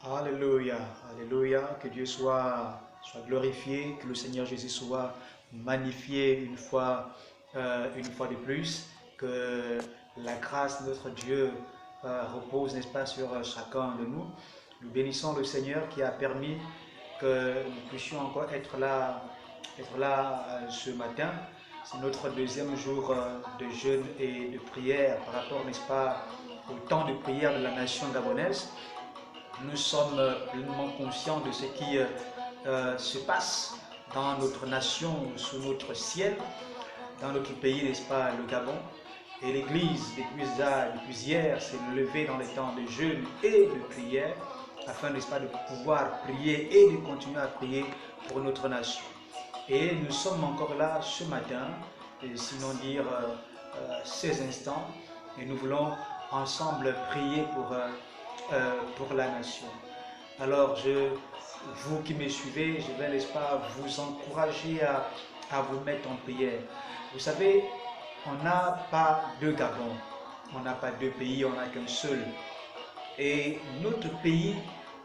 Alléluia, Alléluia, que Dieu soit glorifié, que le Seigneur Jésus soit magnifié une fois de plus, que la grâce de notre Dieu repose, n'est-ce pas, sur chacun de nous. Nous bénissons le Seigneur qui a permis que nous puissions encore être là ce matin. C'est notre deuxième jour de jeûne et de prière par rapport, n'est-ce pas, au temps de prière de la nation gabonaise. Nous sommes pleinement conscients de ce qui se passe dans notre nation, sous notre ciel, dans notre pays, n'est-ce pas, le Gabon. Et l'Église, depuis hier, s'est levée dans les temps de jeûne et de prière, afin, n'est-ce pas, de pouvoir prier et de continuer à prier pour notre nation. Et nous sommes encore là ce matin, et sinon dire ces instants, et nous voulons ensemble prier pour la nation. Alors, vous qui me suivez, je vais, n'est-ce pas, vous encourager à vous mettre en prière. Vous savez, on n'a pas deux Gabon, on n'a pas deux pays, on n'a qu'un seul. Et notre pays,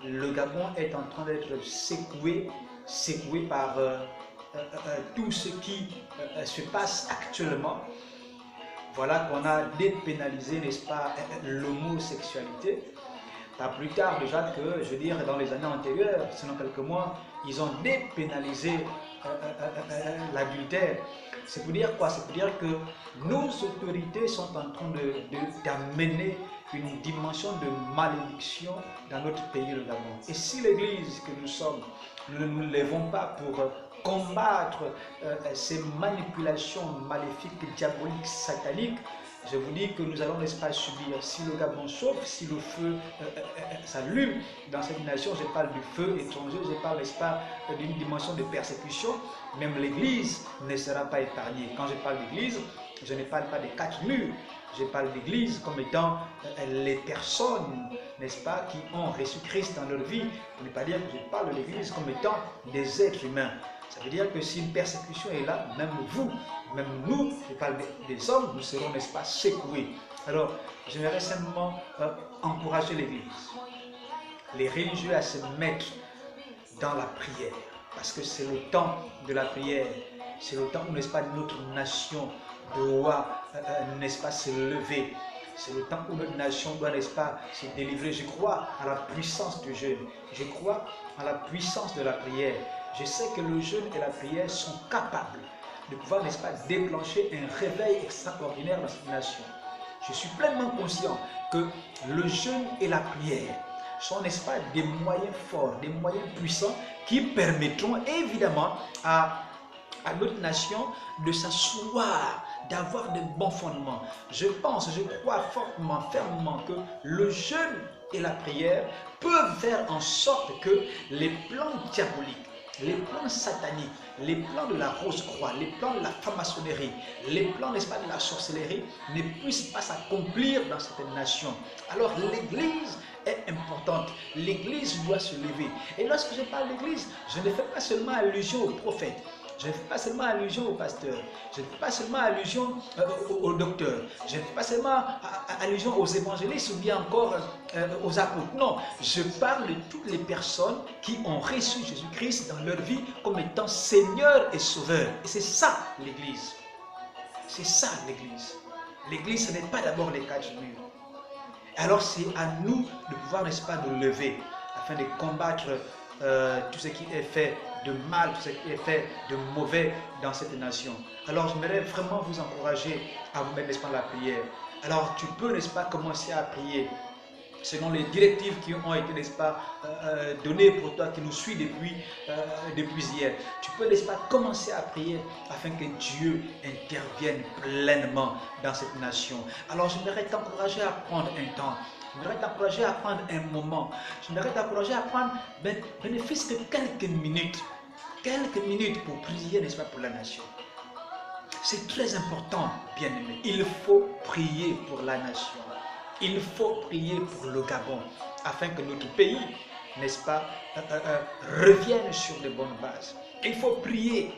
le Gabon, est en train d'être secoué par tout ce qui se passe actuellement. Voilà qu'on a dépénalisé, n'est-ce pas, l'homosexualité. Pas plus tard déjà que, je veux dire, dans les années antérieures, sinon quelques mois, ils ont dépénalisé l'adultère. C'est pour dire quoi? C'est pour dire que nos autorités sont en train d'amener une dimension de malédiction dans notre pays, le Gabon. Et si l'Église que nous sommes, nous ne nous levons pas pour combattre ces manipulations maléfiques, diaboliques, sataniques, je vous dis que nous allons, n'est-ce pas, subir. Si le Gabon chauffe, si le feu s'allume dans cette nation, je parle du feu étranger, je parle, n'est-ce pas, d'une dimension de persécution, même l'Église ne sera pas épargnée. Quand je parle d'Église, je ne parle pas des quatre murs, je parle d'Église comme étant les personnes, n'est-ce pas, qui ont reçu Christ dans leur vie. Ce n'est pas dire que je parle de l'Église comme étant des êtres humains. Ça veut dire que si une persécution est là, même vous, même nous, je parle des hommes, nous serons, n'est-ce pas, secoués. Alors, j'aimerais simplement encourager l'Église, les religieux à se mettre dans la prière, parce que c'est le temps de la prière, c'est le temps où, n'est-ce pas, notre nation doit, n'est-ce pas, se lever. C'est le temps où notre nation doit, n'est-ce pas, se délivrer. Je crois à la puissance du jeûne. Je crois à la puissance de la prière. Je sais que le jeûne et la prière sont capables de pouvoir, n'est-ce pas, déclencher un réveil extraordinaire dans cette nation. Je suis pleinement conscient que le jeûne et la prière sont, n'est-ce pas, des moyens forts, des moyens puissants qui permettront évidemment à notre nation de s'asseoir, d'avoir de bons fondements. Je crois fortement, fermement que le jeûne et la prière peuvent faire en sorte que les plans diaboliques, les plans sataniques, les plans de la rose-croix, les plans de la franc-maçonnerie, les plans, n'est-ce pas, de la sorcellerie ne puissent pas s'accomplir dans cette nation. Alors l'Église est importante. L'Église doit se lever. Et lorsque je parle d'Église, je ne fais pas seulement allusion aux prophètes. Je ne fais pas seulement allusion au pasteur, je ne fais pas seulement allusion au docteur, je ne fais pas seulement allusion aux évangélistes ou bien encore aux apôtres. Non, je parle de toutes les personnes qui ont reçu Jésus-Christ dans leur vie comme étant Seigneur et Sauveur. Et c'est ça l'Église. C'est ça l'Église. L'Église, ce n'est pas d'abord les quatre murs. Alors c'est à nous de pouvoir, n'est-ce pas, nous lever afin de combattre tout ce qui est fait de mal, tout ce qui est fait de mauvais dans cette nation. Alors j'aimerais vraiment vous encourager à vous mettre, n'est-ce pas, la prière. Alors tu peux, n'est-ce pas, commencer à prier selon les directives qui ont été, n'est-ce pas, données pour toi qui nous suit depuis hier. Tu peux, n'est-ce pas, commencer à prier afin que Dieu intervienne pleinement dans cette nation. Alors j'aimerais t'encourager à prendre un temps. J'aimerais t'encourager à prendre un moment. J'aimerais t'encourager à prendre bénéfice de quelques minutes pour prier, n'est-ce pas, pour la nation. C'est très important, bien-aimé. Il faut prier pour la nation. Il faut prier pour le Gabon afin que notre pays, n'est-ce pas, revienne sur de bonnes bases. Il faut prier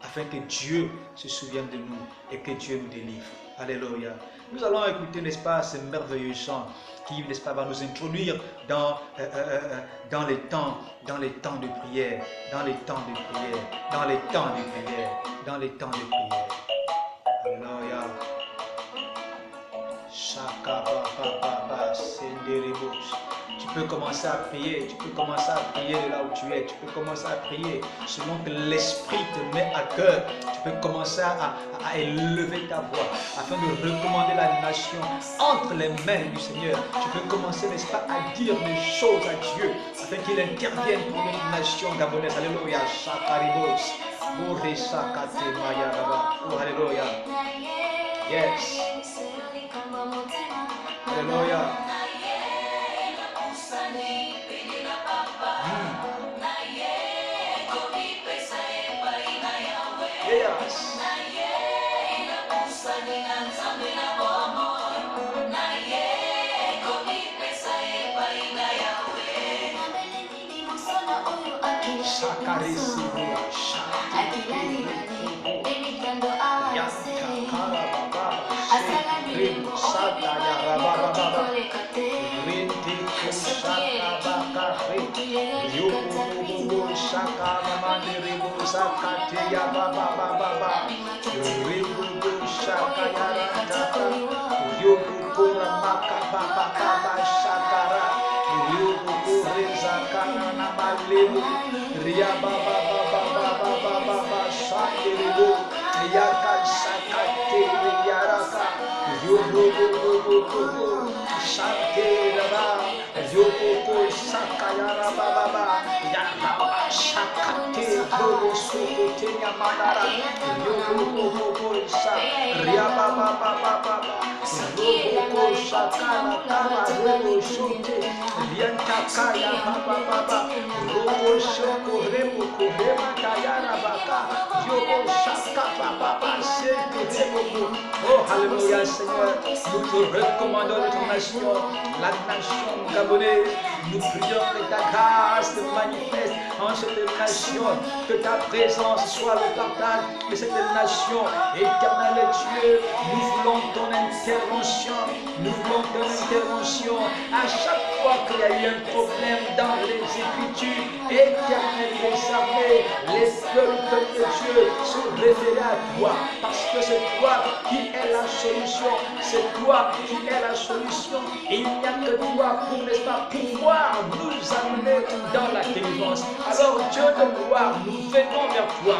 afin que Dieu se souvienne de nous et que Dieu nous délivre. Alléluia. Nous allons écouter, n'est-ce pas, ce merveilleux chant qui, n'est-ce pas, va nous introduire dans les temps de prière, dans les temps de prière, dans les temps de prière, dans les temps de prière. Alléluia. Tu peux commencer à prier, tu peux commencer à prier de là où tu es, tu peux commencer à prier selon que l'Esprit te met à cœur. Tu peux commencer à élever ta voix afin de recommander la nation entre les mains du Seigneur. Tu peux commencer, n'est-ce pas, à dire des choses à Dieu afin qu'il intervienne pour notre nation gabonaise. Alléluia. Oh, alléluia. Yes. Alléluia. Yes. Oh, alléluia, Seigneur. Nous te recommandons notre nation, la nation gabonaise. Nous prions que ta grâce te manifeste en cette nation, que ta présence soit le partage de cette nation. Éternel Dieu, nous voulons ton intervention. Nous voulons ton intervention. À chaque fois qu'il y a eu un problème dans les Écritures, Éternel des armées, les peuples de Dieu se révéler à toi, parce que c'est toi qui es la solution. C'est toi qui es la solution. Et il n'y a que toi pour, n'est-ce pas, pouvoir nous amener dans la délivrance. Alors Dieu de gloire, nous venons vers toi.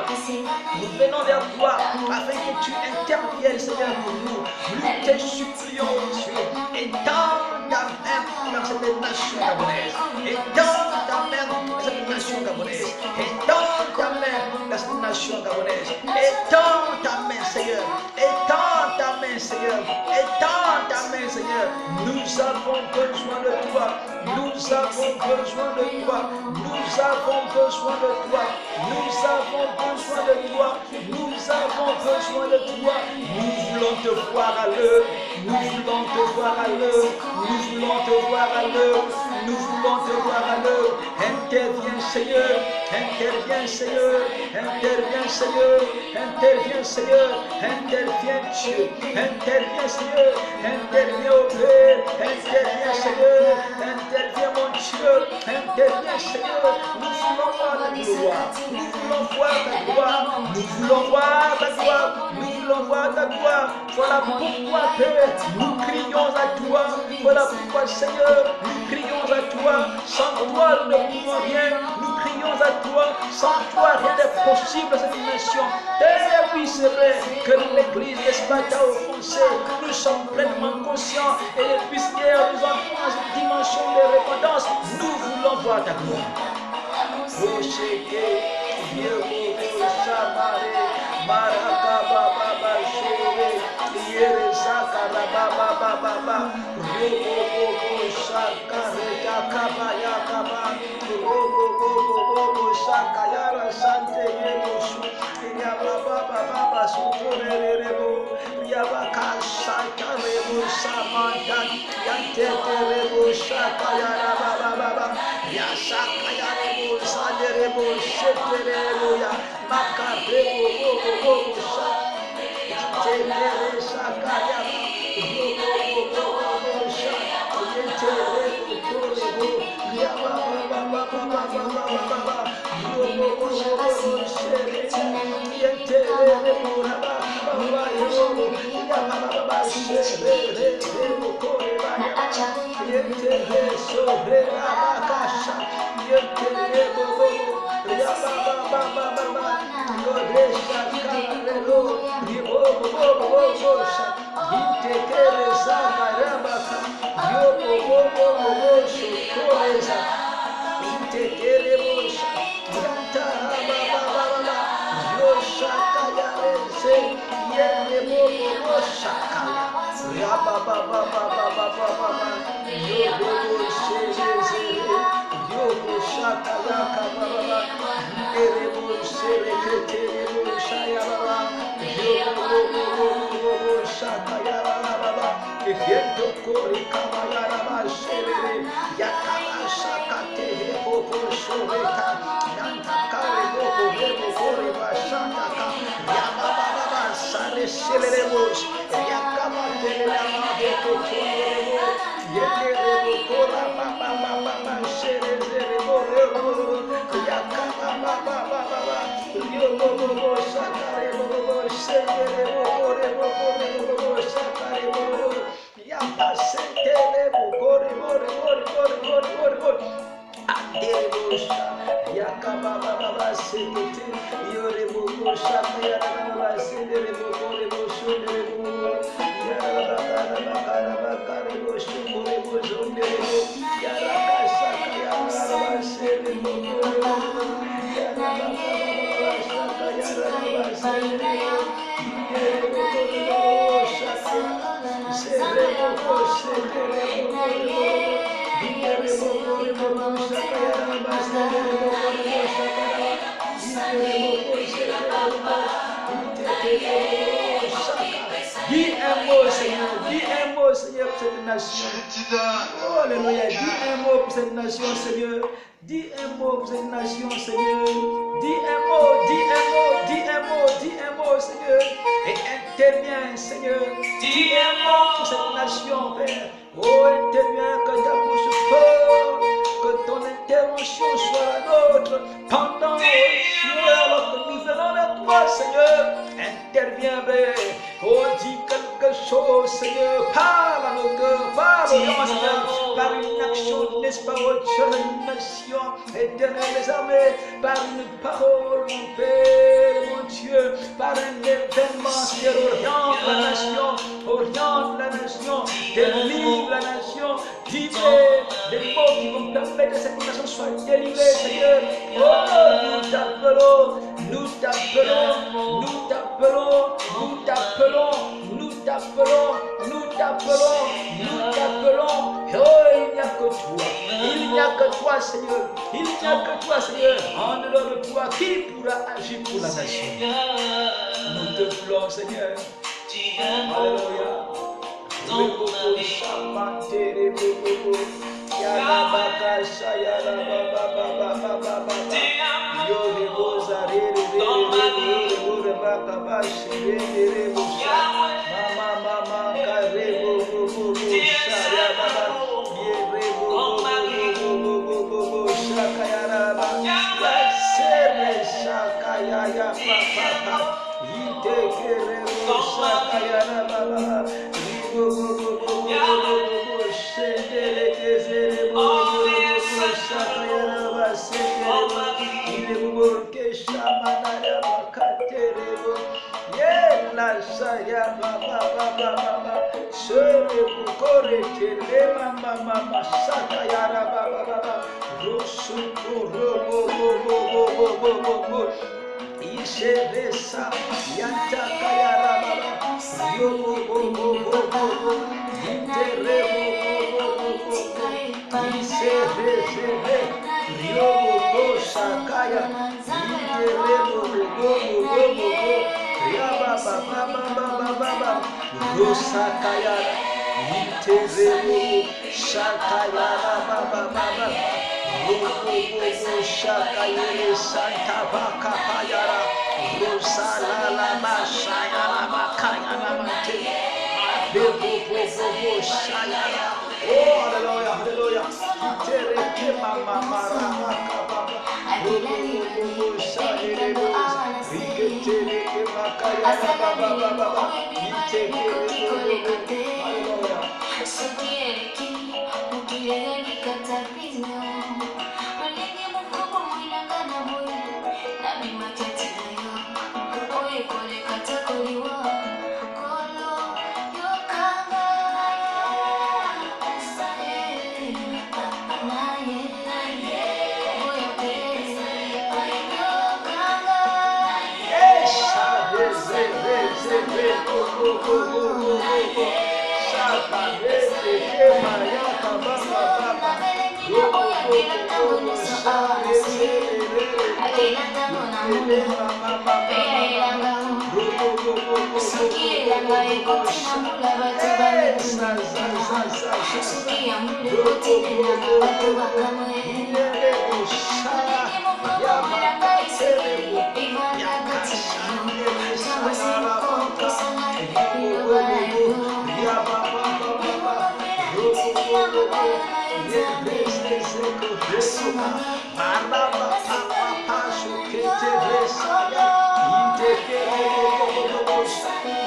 Nous venons vers toi afin que tu interviennes, Seigneur, pour nous. Nous te supplions, Dieu. Étends ta main dans cette nation gabonaise. Étends ta main dans cette nation gabonaise. Étends ta main dans cette nation gabonaise. Étends ta main, Seigneur. Étends ta main, Seigneur. Étends ta main, Seigneur. Nous avons besoin de toi. Nous avons besoin de toi. Nous avons besoin de toi. Nous avons besoin de toi. Nous avons besoin de toi. Nous voulons te voir à l'œuvre. Nous voulons te voir à l'œuvre. Nous voulons te voir à l'œuvre. Nous voulons te voir à l'œuvre. Interviens, Seigneur. Interviens, Seigneur. Interviens, Seigneur. Interviens, Seigneur. Interviens, Dieu. Interviens, Seigneur. Interviens au Père. Interviens, Seigneur. Interviens, mon Dieu. Interviens, Seigneur. Nous voulons voir ta gloire. Nous voulons voir ta gloire. Nous voulons voir ta gloire. Nous voulons voir ta gloire. Voilà pourquoi, Père, nous crions à toi. Voilà pourquoi, Seigneur, nous crions à toi. Sans toi, nous ne pouvons rien. Nous crions à toi. Sans toi, rien n'est possible à cette nation. Et oui, c'est vrai que l'Église, n'est-ce pas, t'a offensé. Nous sommes pleinement conscients. Et depuis hier, nous entrons dans une dimension de répondance. Nous voulons voir ta gloire.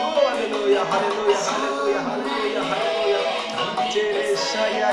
Oh, alléluia, alléluia. Hallelujah, hallelujah,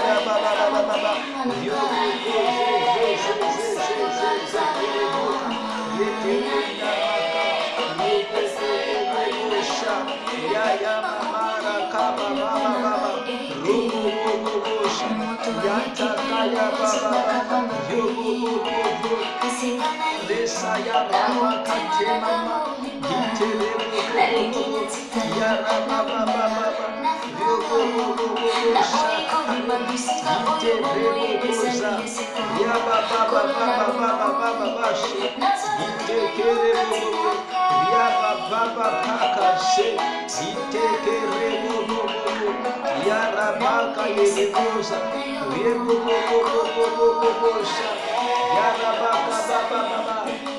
hallelujah, hallelujah,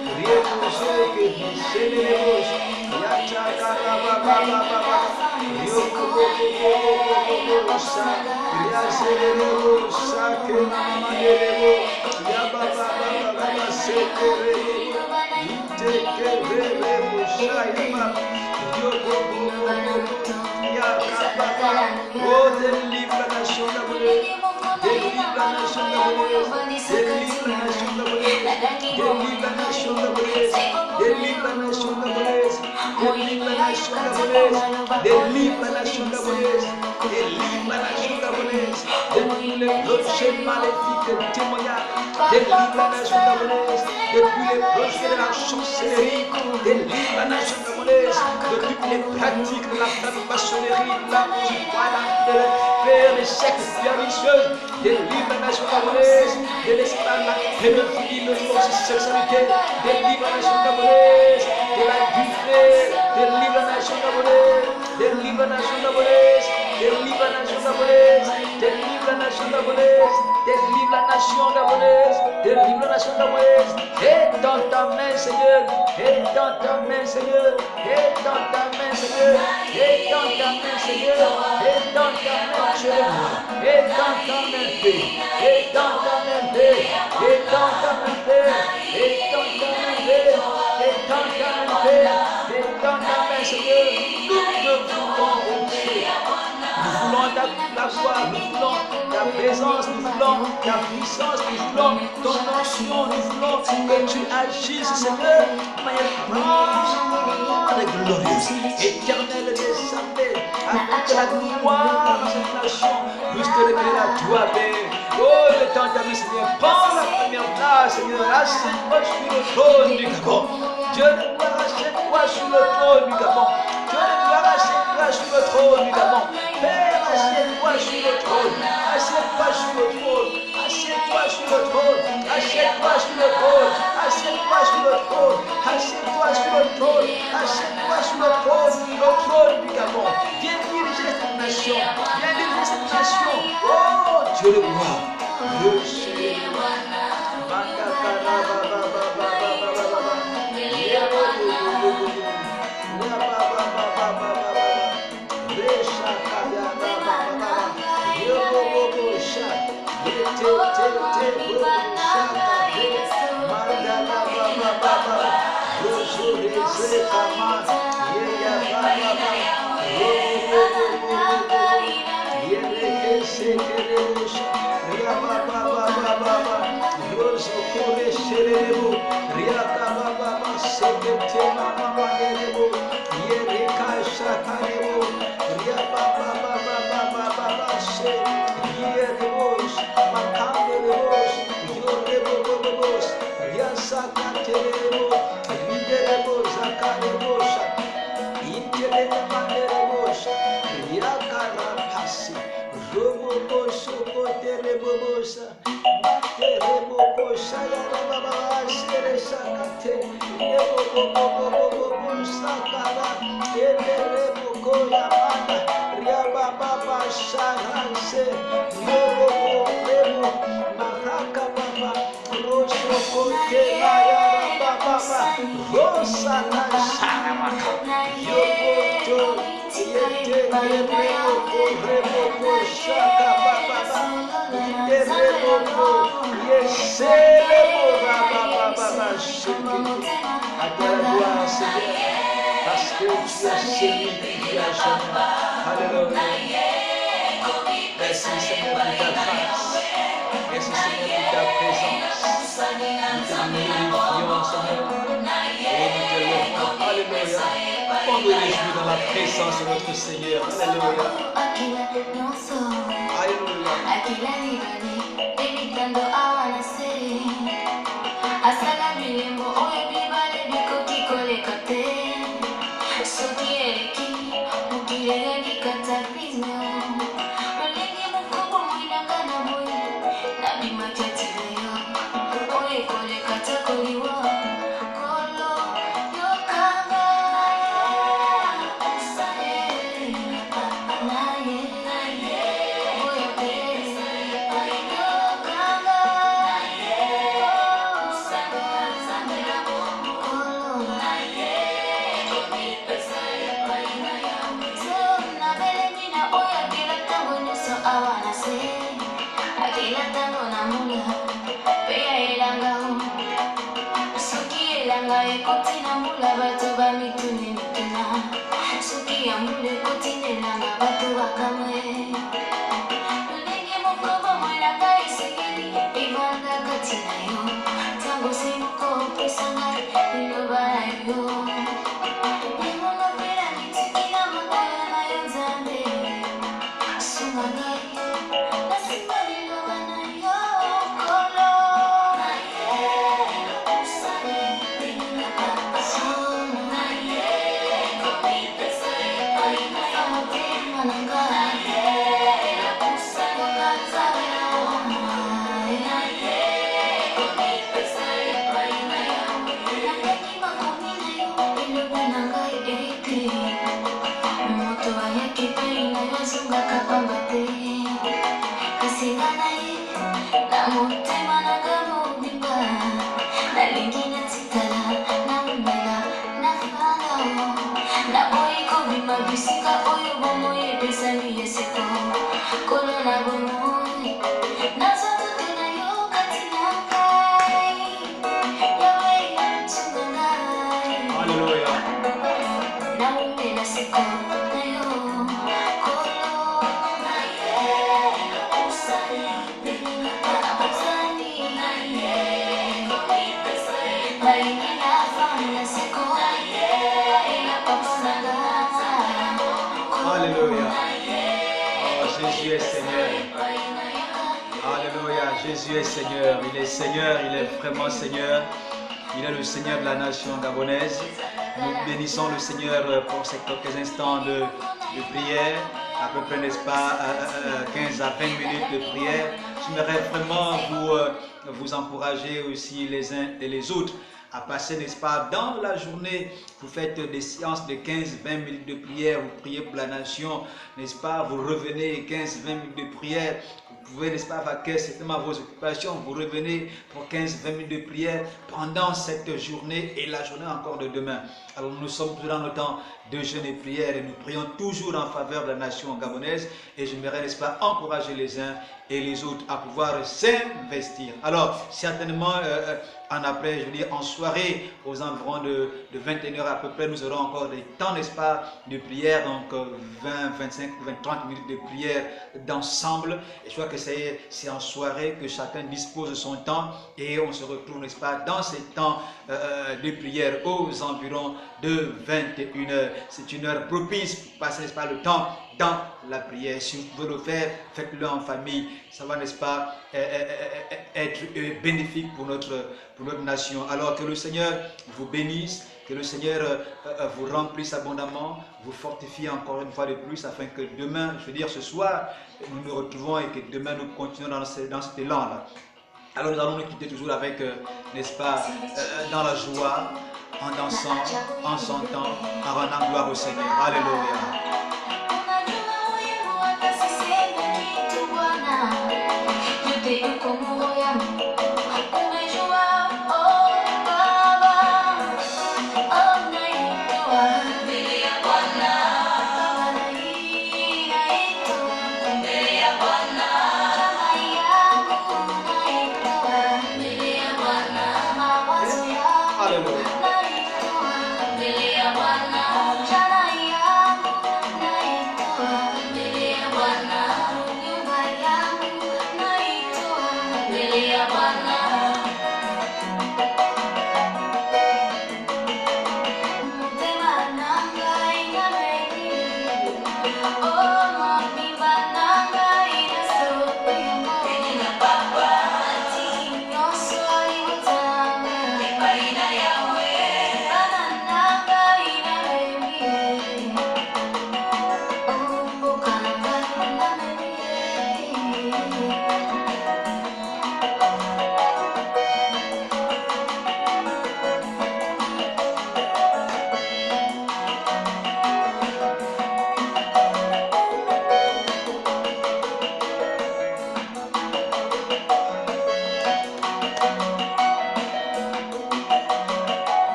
Oh, délivre la nation d'Abolé, délivre la nation d'Abolé, délivre la nation d'Abolé, délivre la nation d'Abolé, délivre la nation d'Abolé, délivre la nation d'Abolé, délivre la nation d'Abolé, délivre la nation d'Abolé, de tous les projets maléfiques de témoignage, délivre la nation d'Abolé, de tous les projets de la sorcellerie, délivre la nation d'Abolé, de toutes les pratiques de la franc-maçonnerie, de la de faire des sectes pernicieuses, délivre la nation gabonaise, de l'esclave, la pédophilie, de l'homosexualité, délivre la nation gabonaise, de la buffée, délivre la nation gabonaise, délivre la nation gabonaise, délivre la nation gabonaise, délivre la nation gabonaise, délivre la nation gabonaise, délivre la nation gabonaise, et dans ta main, Seigneur, et dans ta main, Seigneur, et dans ta main, Seigneur, et dans ta main, Seigneur, et dans ta main, Dieu, et dans ta main, Père, et dans ta main, Père, et dans ta main, Père, et dans ta main, Père, et dans ta main, Père, et dans ta main, Seigneur, nous te voulons, oh Dieu. Nous voulons ta gloire, nous voulons ta présence, nous voulons ta puissance, nous voulons ton onction, nous voulons que tu agisses, Seigneur, de manière grande et glorieuse, éternelle et descendée, afin que la gloire de cette nation puisse te révéler la joie, Père. Oh, le temps d'amener, Seigneur, prends la première place, Seigneur, assieds-toi sur le trône du Gabon. Dieu de gloire, assieds-toi sur le trône du Gabon. Dieu de gloire, assieds-toi sur le trône du Gabon. Père, assieds-toi sur le trône, assieds-toi sur le trône, assieds-toi sur le trône, assieds-toi sur le trône, assieds-toi sur le trône, assieds-toi sur le trône, assieds-toi sur le trône du Gabon. Viens diriger cette nation, viens diriger cette nation. Oh, Dieu de gloire, le Seigneur. Parce que tu es celui qui vit à jamais. Alléluia. Merci Seigneur pour ta grâce. Merci Seigneur pour ta présence. Nous te glorifions Seigneur. Et nous te levons. Alléluia. On nous réjouit dans la présence de notre Seigneur. Alléluia. Jésus est Seigneur. Alléluia. Jésus est Seigneur. Il est Seigneur. Il est vraiment Seigneur. Il est le Seigneur de la nation gabonaise. Nous bénissons le Seigneur pour ces quelques instants de prière. À peu près, n'est-ce pas, 15 à 20 minutes de prière. J'aimerais vraiment vous encourager aussi les uns et les autres à passer, n'est-ce pas, dans la journée. Vous faites des séances de 15-20 minutes de prière, vous priez pour la nation, n'est-ce pas, vous revenez 15-20 minutes de prière. Vous pouvez, n'est-ce pas, vaquer certainement vos occupations, vous revenez pour 15-20 minutes de prière pendant cette journée et la journée encore de demain. Alors nous sommes toujours dans le temps de jeûne et prière et nous prions toujours en faveur de la nation gabonaise et j'aimerais, n'est-ce pas, encourager les uns et les autres à pouvoir s'investir. Alors certainement en après, je veux dire en soirée, aux environs de 21h à peu près, nous aurons encore des temps, n'est-ce pas, de prière, donc 20, 25, 20, 30 minutes de prière d'ensemble. Et je crois que c'est en soirée que chacun dispose de son temps et on se retrouve, n'est-ce pas, dans ces temps de prière aux environs de 21h. C'est une heure propice pour passer, n'est-ce pas, le temps dans la prière. Si vous pouvez le faire, faites-le en famille. Ça va, n'est-ce pas, être bénéfique pour notre nation. Alors que le Seigneur vous bénisse, que le Seigneur vous remplisse abondamment, vous fortifie encore une fois de plus, afin que demain, je veux dire ce soir, nous nous retrouvons et que demain nous continuons dans cet élan-là. Alors nous allons nous quitter toujours avec, n'est-ce pas, dans la joie, en dansant, en chantant, en rendant gloire au Seigneur. Alléluia. Hallelujah.